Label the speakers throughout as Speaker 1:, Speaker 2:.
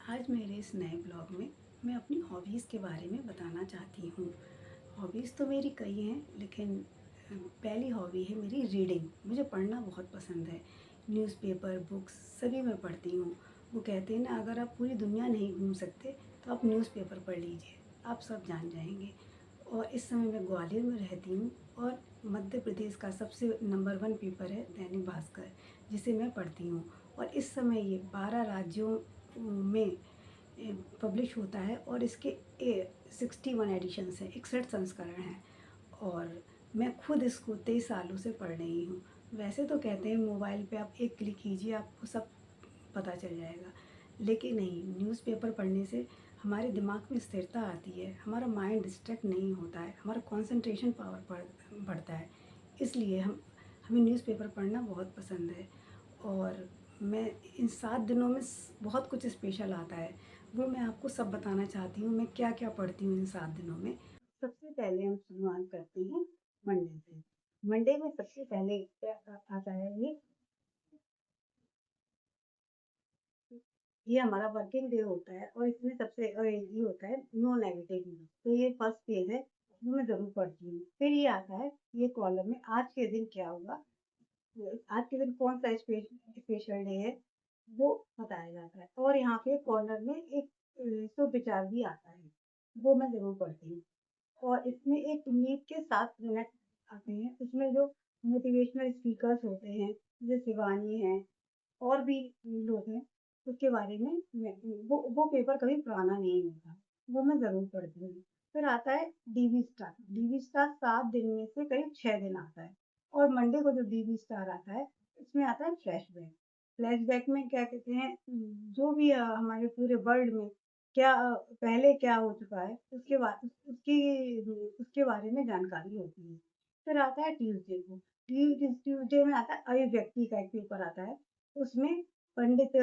Speaker 1: आज मेरे इस नए ब्लॉग में मैं अपनी हॉबीज़ के बारे में बताना चाहती हूँ। हॉबीज़ तो मेरी कई हैं, लेकिन पहली हॉबी है मेरी रीडिंग। मुझे पढ़ना बहुत पसंद है। न्यूज़पेपर, बुक्स सभी मैं पढ़ती हूँ। वो कहते हैं ना, अगर आप पूरी दुनिया नहीं घूम सकते तो आप न्यूज़पेपर पढ़ लीजिए, आप सब जान जाएंगे। और इस समय मैं ग्वालियर में रहती हूँ और मध्य प्रदेश का सबसे नंबर 1 पेपर है दैनिक भास्कर, जिसे मैं पढ़ती हूँ। और इस समय ये 12 राज्यों में पब्लिश होता है और इसके 61 एडिशन्स हैं, 61 संस्करण हैं। और मैं खुद इसको 23 सालों से पढ़ रही हूँ। वैसे तो कहते हैं मोबाइल पे आप एक क्लिक कीजिए, आपको सब पता चल जाएगा, लेकिन नहीं, न्यूज़पेपर पढ़ने से हमारे दिमाग में स्थिरता आती है, हमारा माइंड डिस्ट्रैक्ट नहीं होता है, हमारा कंसंट्रेशन पावर बढ़ता है। इसलिए हमें न्यूज़पेपर पढ़ना बहुत पसंद है। और मैं इन 7 दिनों में बहुत कुछ स्पेशल आता है, वो मैं आपको सब बताना चाहती हूँ। मैं क्या क्या पढ़ती हूँ इन 7 दिनों में। सबसे पहले हम शुरुआत करते हैं मंडे से। मंडे में सबसे पहले क्या आता है, ये हमारा वर्किंग डे होता है और इसमें सबसे ये होता है नो नेगेटिव न्यूज। तो ये फर्स्ट पेज है, वो मैं ज़रूर पढ़ती हूँ। फिर ये आता है, ये कॉलम में आज के दिन क्या हुआ, आज के दिन कौन सा स्पेशल डे है, वो बताया जाता है। और यहाँ पे कॉर्नर में एक शुभ विचार भी आता है, वो मैं ज़रूर पढ़ती हूँ। और इसमें एक उम्मीद के 7 मिनट आते हैं, उसमें जो मोटिवेशनल स्पीकर्स होते हैं, जैसे शिवानी हैं और भी लोग हैं, उसके बारे में वो पेपर कभी पुराना नहीं होता, वो मैं ज़रूर पढ़ती हूँ। फिर आता है डीवी स्टार। डीवी स्टार 7 दिन में से करीब 6 दिन आता है। और मंडे को जो डीवी स्टार आता है, इसमें आता है फ्लैशबैक। फ्लैशबैक में क्या कहते हैं, जो भी हमारे पूरे वर्ल्ड में क्या पहले क्या हो चुका है, उसके बाद उसके बारे में जानकारी होती है। फिर आता है ट्यूसडे को। ट्यूसडे में आता है अभिव्यक्ति का एक पेपर आता है। उसमें पंडित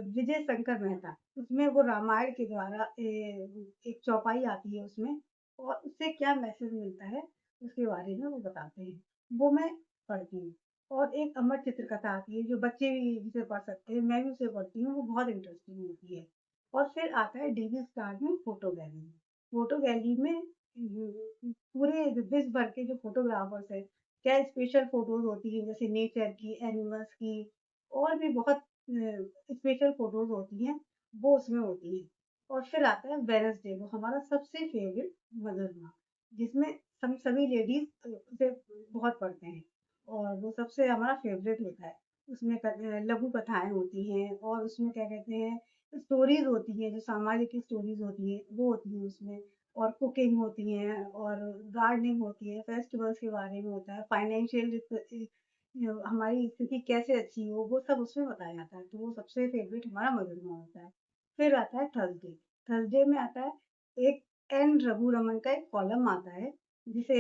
Speaker 1: विजय शंकर मेहता, उसमें वो रामायण के द्वारा एक चौपाई आती है उसमें, और उससे क्या मैसेज मिलता है उसके बारे में वो बताते हैं, वो मैं पढ़ती हूँ। और एक अमर चित्रकथा आती है, जो बच्चे भी जिसे पढ़ सकते हैं, मैं भी उसे पढ़ती हूँ, वो बहुत इंटरेस्टिंग होती है। और फिर आता है डीवी स्टार में फोटो गैलरी। फोटो गैलरी में पूरे विश्व भर के जो फोटोग्राफर्स हैं, क्या स्पेशल फोटोज होती है, जैसे नेचर की, एनिमल्स की, और भी बहुत स्पेशल फोटोज होती हैं, वो उसमें होती हैं। और फिर आता है वेडनेसडे, वो हमारा सबसे फेवरेट मदर्स डे, जिसमें हम सभी लेडीज उसे बहुत पढ़ते हैं और वो सबसे हमारा फेवरेट होता है। उसमें लघु कथाएं होती हैं और उसमें क्या कहते हैं, स्टोरीज होती हैं, जो सामाजिक स्टोरीज होती हैं वो होती हैं उसमें। और कुकिंग होती हैं और गार्डनिंग होती है, फेस्टिवल्स के बारे में होता है, फाइनेंशियल हमारी स्थिति कैसे अच्छी हो, वो सब उसमें बताया जाता है। तो वो सबसे फेवरेट हमारा मधुरमा होता है। फिर आता है थर्सडे। थर्सडे में आता है एक एन रघु रमन का एक कॉलम आता है, जिसे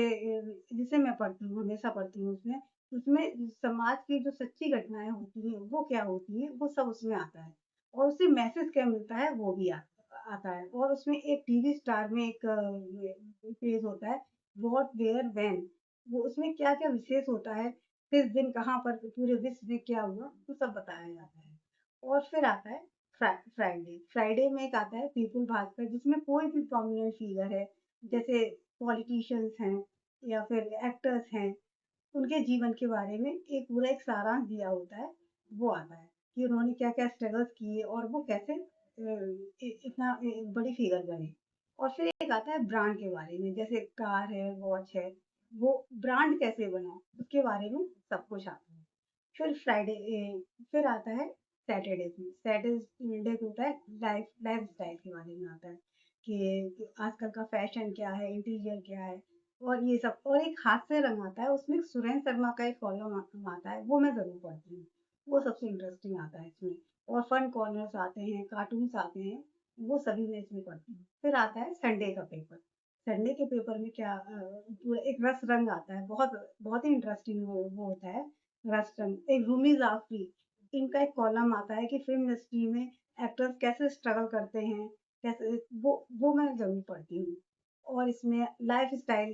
Speaker 1: जिसे मैं पढ़ती हूँ, हमेशा पढ़ती हूँ। उसमें उसमें समाज की जो सच्ची घटनाएं होती हैं, वो क्या होती है, वो सब उसमें आता है। और उससे मैसेज क्या मिलता है, वो भी आता है। और उसमें एक टीवी स्टार में एक पेज होता है, व्हाट वेयर व्हेन। वो उसमें क्या क्या विशेष होता है, किस दिन कहाँ पर पूरे विश्व में क्या हुआ, वो सब बताया जाता है। और फिर आता है फ्राइडे। फ्राइडे में एक आता है पीपल भास्कर, जिसमें कोई भी प्रोमिनेंट फिगर है, जैसे पॉलिटिशियंस हैं या फिर एक्टर्स हैं, उनके जीवन के बारे में एक पूरा एक सारांश दिया होता है, वो आता है कि उन्होंने क्या-क्या स्ट्रगल्स किए और वो कैसे इतना बड़ी फिगर बने। और फिर एक आता है ब्रांड के बारे में, जैसे कार है, वॉच है, वो ब्रांड कैसे बना, उसके बारे में सब कुछ आता है। फिर फिर आता है सैटरडे में। सैटरडे को होता है लाइफस्टाइल के बारे में आता है कि आजकल का फैशन क्या है, इंटीरियर क्या है, और ये सब। और एक हास्य रंग आता है, उसमें सुरेंद्र शर्मा का एक कॉलम आता है, वो मैं ज़रूर पढ़ती हूँ। वो सबसे इंटरेस्टिंग आता है इसमें। और फन कॉर्नर्स आते हैं, कार्टून्स आते हैं, वो सभी मैं इसमें पढ़ती हूँ। फिर आता है संडे का पेपर। संडे के पेपर में क्या पूरा एक रस रंग आता है, बहुत बहुत ही इंटरेस्टिंग वो होता है रस रंग। एक रूमी जाफरी, इनका एक कॉलम आता है कि फिल्म इंडस्ट्री में एक्टर्स कैसे स्ट्रगल करते हैं, कैसे वो मैं ज़रूर पढ़ती हूँ। और इसमें लाइफ़स्टाइल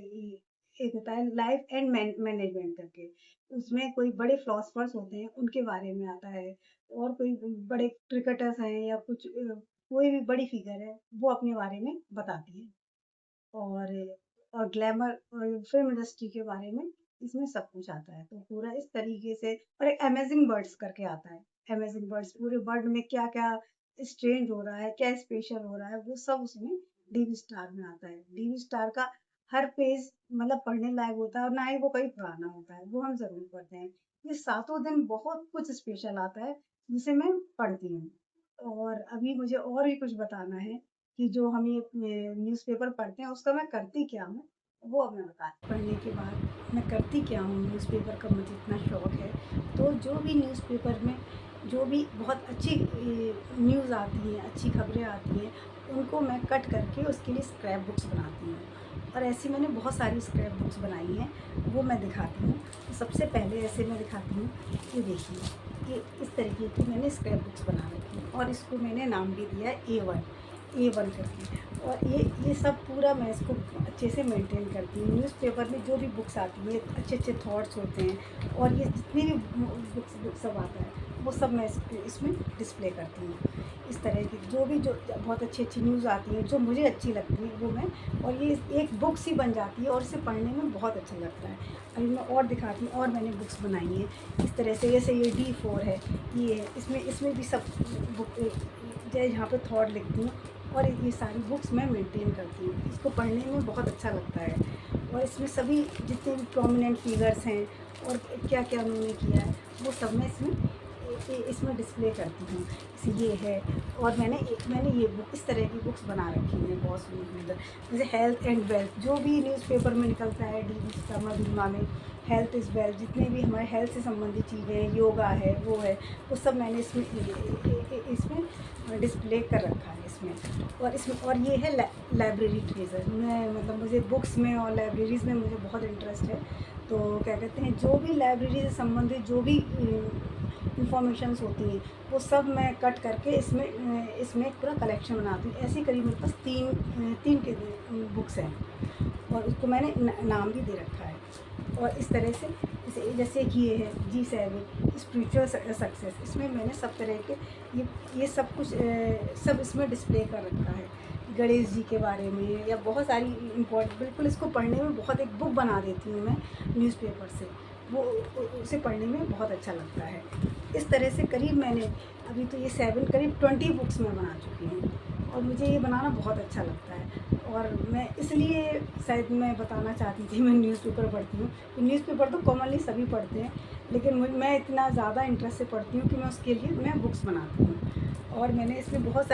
Speaker 1: एक होता है, लाइफ एंड मैनेजमेंट करके, उसमें कोई बड़े फिलोसफर्स होते हैं, उनके बारे में आता है। और कोई बड़े क्रिकेटर्स हैं या कुछ कोई भी बड़ी फिगर है वो अपने बारे में बताती है। और ग्लैमर और फ़िल्म इंडस्ट्री के बारे में इसमें सब कुछ आता है। तो पूरा इस तरीके से, और एक अमेज़िंग बर्ड्स करके आता है। अमेज़िंग बर्ड्स, पूरे वर्ल्ड में क्या-क्या स्ट्रेंज हो रहा है, क्या स्पेशल हो रहा है, वो सब उसमें डीवी स्टार में आता है। डीवी स्टार का हर पेज मतलब पढ़ने लायक होता है, और ना ही वो कभी पुराना होता है, वो हम ज़रूर पढ़ते हैं। ये सातों दिन बहुत कुछ स्पेशल आता है, जिसे मैं पढ़ती हूँ। और अभी मुझे और भी कुछ बताना है कि जो हम ये न्यूज़पेपर पढ़ते हैं उसका मैं करती क्या हूँ, वो अब मैं बताती हूँ। पढ़ने के बाद मैं करती क्या हूँ, न्यूज़पेपर का मुझे इतना शौक है, तो जो भी न्यूज़पेपर में जो भी बहुत अच्छी न्यूज़ आती हैं, अच्छी खबरें आती हैं, उनको मैं कट करके उसके लिए स्क्रैप बुक्स बनाती हूँ। और ऐसी मैंने बहुत सारी स्क्रैप बुक्स बनाई हैं, वो मैं दिखाती हूँ। तो सबसे पहले ऐसे मैं दिखाती हूँ, ये देखिए, ये इस तरीके की मैंने स्क्रैप बुक्स बना रखी हैं, और इसको मैंने नाम भी दिया है ए वन करके। और ये सब पूरा मैं इसको अच्छे से मेंटेन करती हूँ। न्यूज़पेपर में जो भी बुक्स आती हैं, अच्छे अच्छे थॉट्स होते हैं, और ये जितनी भी बुक्स सब आता है, वो सब मैं इसमें डिस्प्ले करती हूँ। इस तरह की जो बहुत अच्छी अच्छी न्यूज़ आती हैं, जो मुझे अच्छी लगती है, वो मैं, और ये एक बुक्स ही बन जाती है, और इसे पढ़ने में बहुत अच्छा लगता है। अभी मैं और दिखाती हूँ, और मैंने बुक्स बनाई हैं इस तरह से। जैसे ये D4 है, ये है, इसमें भी सब बुक यहाँ पे थॉट लिखती हूँ, और ये सारी बुक्स मैं मेंटेन करती हूँ। इसको पढ़ने में बहुत अच्छा लगता है, और इसमें सभी जितने भी प्रोमिनेंट फिगर्स हैं और क्या-क्या उन्होंने किया है, वो सब मैं इसमें डिस्प्ले करती हूँ। जैसे ये है, और मैंने ये बुक, इस तरह की बुक्स बना रखी हैं बहुत सुंदर-सुंदर। जैसे हेल्थ एंड वेल्थ, जो भी न्यूज़पेपर में निकलता है, डीवी समर में, हेल्थ इज़ वेल्थ, जितने भी हमारे हेल्थ से संबंधित चीज़ें हैं, योगा है, वो सब मैंने इसमें डिस्प्ले कर रखा है इसमें। और ये है लाइब्रेरी ट्रेजर। मैं मतलब मुझे बुक्स में और लाइब्रेरीज़ में मुझे बहुत इंटरेस्ट है। तो क्या कहते हैं, जो भी लाइब्रेरी से संबंधित जो भी इंफॉर्मेशंस होती हैं, वो सब मैं कट करके इसमें एक पूरा कलेक्शन बनाती हूँ। ऐसे करीब मेरे पास तीन के बुक्स हैं, और उसको मैंने नाम भी दे रखा है। और इस तरह से जैसे कि ये है G7 स्पिरिचुअल सक्सेस, इसमें मैंने सब तरह के ये सब कुछ सब इसमें डिस्प्ले कर रखा है। गणेश जी के बारे में, या बहुत सारी इम्पोर्टेंट, बिल्कुल इसको पढ़ने में बहुत, एक बुक बना देती हूँ मैं न्यूज़पेपर से, वो उसे पढ़ने में बहुत अच्छा लगता है। इस तरह से करीब मैंने, अभी तो ये 7 करीब 20 बुक्स मैं बना चुकी हूँ, और मुझे ये बनाना बहुत अच्छा लगता है। और मैं इसलिए शायद मैं बताना चाहती थी, मैं न्यूज़पेपर पढ़ती हूँ। तो न्यूज़पेपर तो कॉमनली सभी पढ़ते हैं, लेकिन मैं इतना ज़्यादा इंटरेस्ट से पढ़ती हूँ कि मैं उसके लिए मैं बुक्स बनाती हूँ। और मैंने इसमें बहुत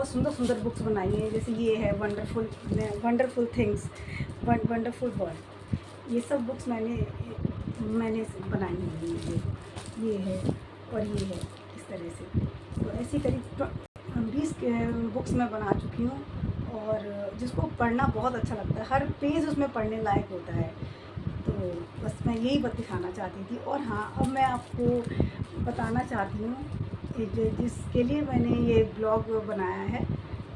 Speaker 1: सुंदर सुंदर बुक्स बनाई हैं। जैसे ये है वंडरफुल थिंग्स, वंडरफुल वर्ल्ड, ये सब बुक्स मैंने बनाई हुई हैं। ये है, और ये है, इस तरह से। तो ऐसी करीब 20 बुक्स मैं बना चुकी हूँ, और जिसको पढ़ना बहुत अच्छा लगता है, हर पेज उसमें पढ़ने लायक होता है। तो बस मैं यही दिखाना चाहती थी। और हाँ, अब मैं आपको बताना चाहती हूँ कि जिसके लिए मैंने ये ब्लॉग बनाया है,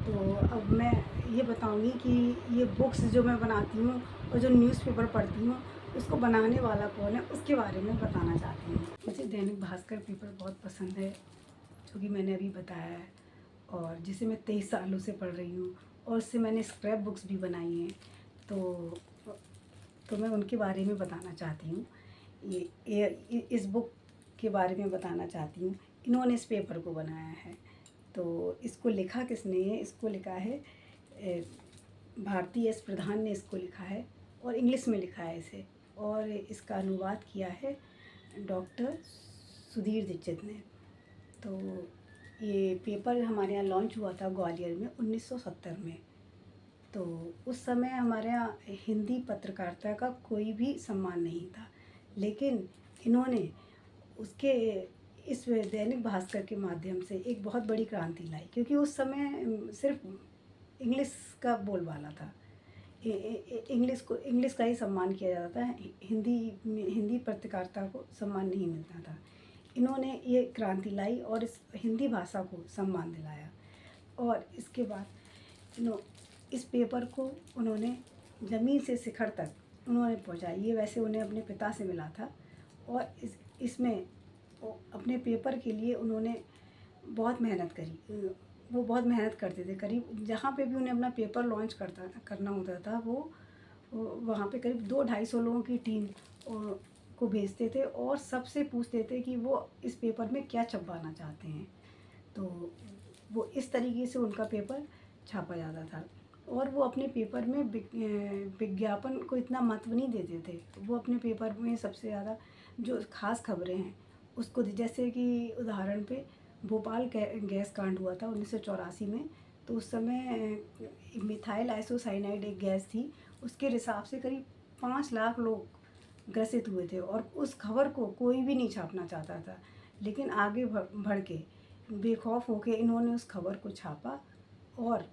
Speaker 1: तो अब मैं ये बताऊँगी कि ये बुक्स जो मैं बनाती हूँ और जो न्यूज़पेपर पढ़ती हूँ, उसको बनाने वाला कौन है, उसके बारे में बताना चाहती हूँ। मुझे दैनिक भास्कर पेपर बहुत पसंद है, जो कि मैंने अभी बताया है, और जिसे मैं 23 सालों से पढ़ रही हूँ, और उससे मैंने स्क्रैप बुक्स भी बनाई हैं। तो मैं उनके बारे में बताना चाहती हूँ। इस बुक के बारे में बताना चाहती हूँ। इन्होंने इस पेपर को बनाया है। तो इसको लिखा किसने है? इसको लिखा है भारती एस प्रधान ने इसको लिखा है, और इंग्लिश में लिखा है इसे, और इसका अनुवाद किया है डॉक्टर सुधीर दीक्षित ने। तो ये पेपर हमारे यहाँ लॉन्च हुआ था ग्वालियर में 1970 में। तो उस समय हमारे यहाँ हिंदी पत्रकारिता का कोई भी सम्मान नहीं था, लेकिन इन्होंने उसके इस दैनिक भास्कर के माध्यम से एक बहुत बड़ी क्रांति लाई, क्योंकि उस समय सिर्फ इंग्लिश का बोलबाला था। इंग्लिश का ही सम्मान किया जाता था, हिंदी पत्रकारिता को सम्मान नहीं मिलता था। इन्होंने ये क्रांति लाई और इस हिंदी भाषा को सम्मान दिलाया। और इसके बाद इस पेपर को उन्होंने ज़मीन से शिखर तक उन्होंने पहुंचाया। ये वैसे उन्हें अपने पिता से मिला था, और इसमें अपने पेपर के लिए उन्होंने बहुत मेहनत करी। वो बहुत मेहनत करते थे। करीब जहाँ पे भी उन्हें अपना पेपर लॉन्च करना होता था, वो वहाँ पे करीब 200-250 लोगों की टीम को भेजते थे और सबसे पूछते थे कि वो इस पेपर में क्या छपवाना चाहते हैं। तो वो इस तरीके से उनका पेपर छापा जाता था। और वो अपने पेपर में विज्ञापन को इतना महत्व नहीं देते थे। वो अपने पेपर में सबसे ज़्यादा जो ख़ास खबरें हैं उसको, जैसे कि उदाहरण पे भोपाल गैस कांड हुआ था 1984 में। तो उस समय मिथाइल आइसोसाइनाइड एक गैस थी, उसके हिसाब से करीब 5 लाख लोग ग्रसित हुए थे और उस खबर को कोई भी नहीं छापना चाहता था। लेकिन आगे बढ़ के बेखौफ होके इन्होंने उस खबर को छापा और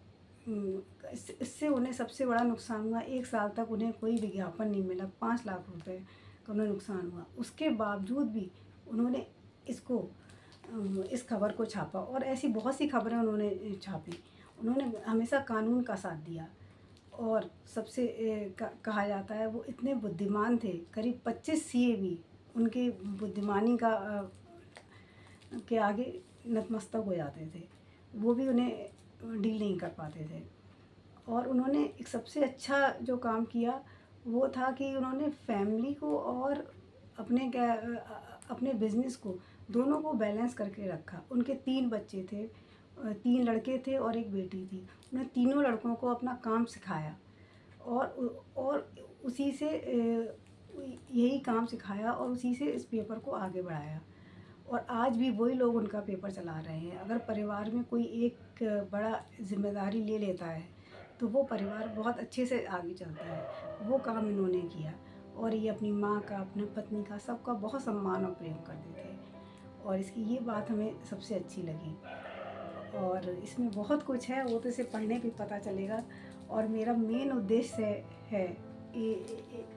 Speaker 1: इससे उन्हें सबसे बड़ा नुकसान हुआ। 1 साल तक उन्हें कोई विज्ञापन नहीं मिला, 5 लाख रुपए का उन्हें नुकसान हुआ। उसके बावजूद भी उन्होंने इस खबर को छापा और ऐसी बहुत सी खबरें उन्होंने छापी। उन्होंने हमेशा कानून का साथ दिया और सबसे कहा जाता है वो इतने बुद्धिमान थे, करीब 25 सीए भी उनकी बुद्धिमानी के आगे नतमस्तक हो जाते थे। वो भी उन्हें डील नहीं कर पाते थे। और उन्होंने एक सबसे अच्छा जो काम किया वो था कि उन्होंने फैमिली को और अपने बिजनेस को, दोनों को बैलेंस करके रखा। उनके 3 बच्चे थे, 3 लड़के थे और 1 बेटी थी। उन्होंने तीनों लड़कों को अपना काम सिखाया और उसी से यही काम सिखाया और उसी से इस पेपर को आगे बढ़ाया। और आज भी वही लोग उनका पेपर चला रहे हैं। अगर परिवार में कोई एक बड़ा जिम्मेदारी ले लेता है तो वो परिवार बहुत अच्छे से आगे चलता है। वो काम इन्होंने किया और ये अपनी माँ का, अपनी पत्नी का, सबका बहुत सम्मान और प्रेम करते थे। और इसकी ये बात हमें सबसे अच्छी लगी। और इसमें बहुत कुछ है, वो तो इसे पढ़ने पे पता चलेगा। और मेरा मेन उद्देश्य है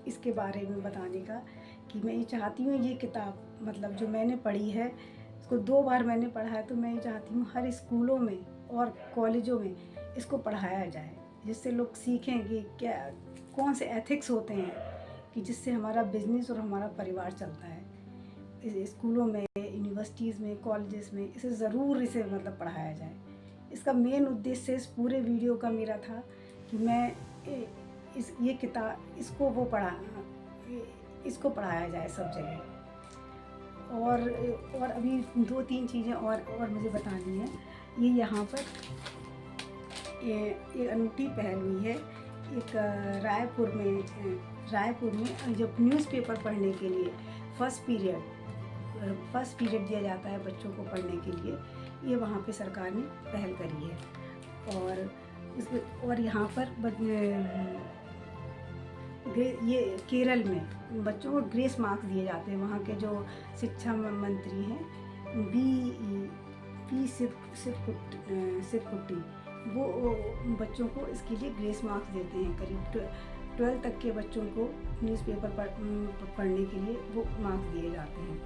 Speaker 1: इसके बारे में बताने का कि मैं ये चाहती हूँ, ये किताब मतलब जो मैंने पढ़ी है, इसको 2 बार मैंने पढ़ा है, तो मैं ये चाहती हूँ हर स्कूलों में और कॉलेजों में इसको पढ़ाया जाए, जिससे लोग सीखें कि क्या कौन से एथिक्स होते हैं कि जिससे हमारा बिजनेस और हमारा परिवार चलता है। इस स्कूलों में, यूनिवर्सिटीज़ में, कॉलेजेस में इसे ज़रूर मतलब पढ़ाया जाए। इसका मेन उद्देश्य इस पूरे वीडियो का मेरा था कि मैं ये किताब इसको पढ़ाया जाए सब जगह। और अभी 2-3 चीज़ें और मुझे बतानी है। ये यहाँ पर ये अनूठी पहल हुई है। एक रायपुर में जब न्यूज़पेपर पढ़ने के लिए फर्स्ट पीरियड दिया जाता है बच्चों को पढ़ने के लिए, ये वहाँ पे सरकार ने पहल करी है। और यहाँ पर ये केरल में बच्चों को ग्रेस मार्क्स दिए जाते हैं। वहाँ के जो शिक्षा मंत्री हैं बी सिरकुट्टी, वो बच्चों को इसके लिए ग्रेस मार्क्स देते हैं। करीब 12 तक के बच्चों को न्यूज़पेपर पढ़ने के लिए वो मार्क्स दिए जाते हैं।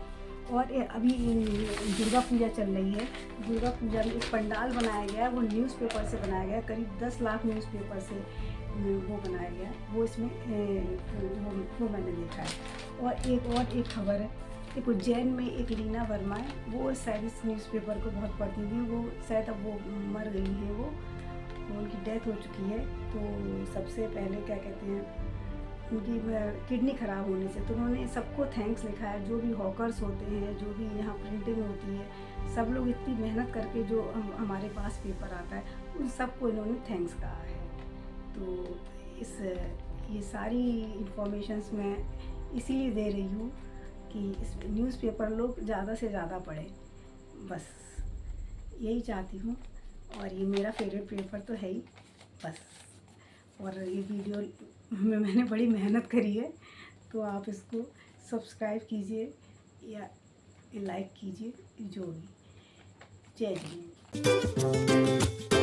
Speaker 1: और अभी दुर्गा पूजा चल रही है। दुर्गा पूजा में एक पंडाल बनाया गया है, वो न्यूज़पेपर से बनाया गया है। करीब 10 लाख न्यूज़पेपर से वो बनाया गया है। वो इसमें वो मैंने देखा है। और एक खबर है, एक उज्जैन में एक लीना वर्मा है, वो शायद इस न्यूज़पेपर को बहुत पढ़ती थी। वो शायद अब वो मर गई हैं, वो उनकी डेथ हो चुकी है। तो सबसे पहले क्या कहते हैं, उनकी किडनी ख़राब होने से, तो उन्होंने सबको थैंक्स लिखा है। जो भी हॉकर्स होते हैं, जो भी यहाँ प्रिंटिंग होती है, सब लोग इतनी मेहनत करके जो हमारे पास पेपर आता है, उन सबको इन्होंने थैंक्स कहा है। तो ये सारी इन्फॉर्मेशंस मैं इसीलिए दे रही हूँ कि इस न्यूज़पेपर लोग ज़्यादा से ज़्यादा पढ़ें, बस यही चाहती हूँ। और ये मेरा फेवरेट पेपर तो है ही, बस। और ये वीडियो में मैंने बड़ी मेहनत करी है, तो आप इसको सब्सक्राइब कीजिए या लाइक कीजिए, जो भी। जय हिंद।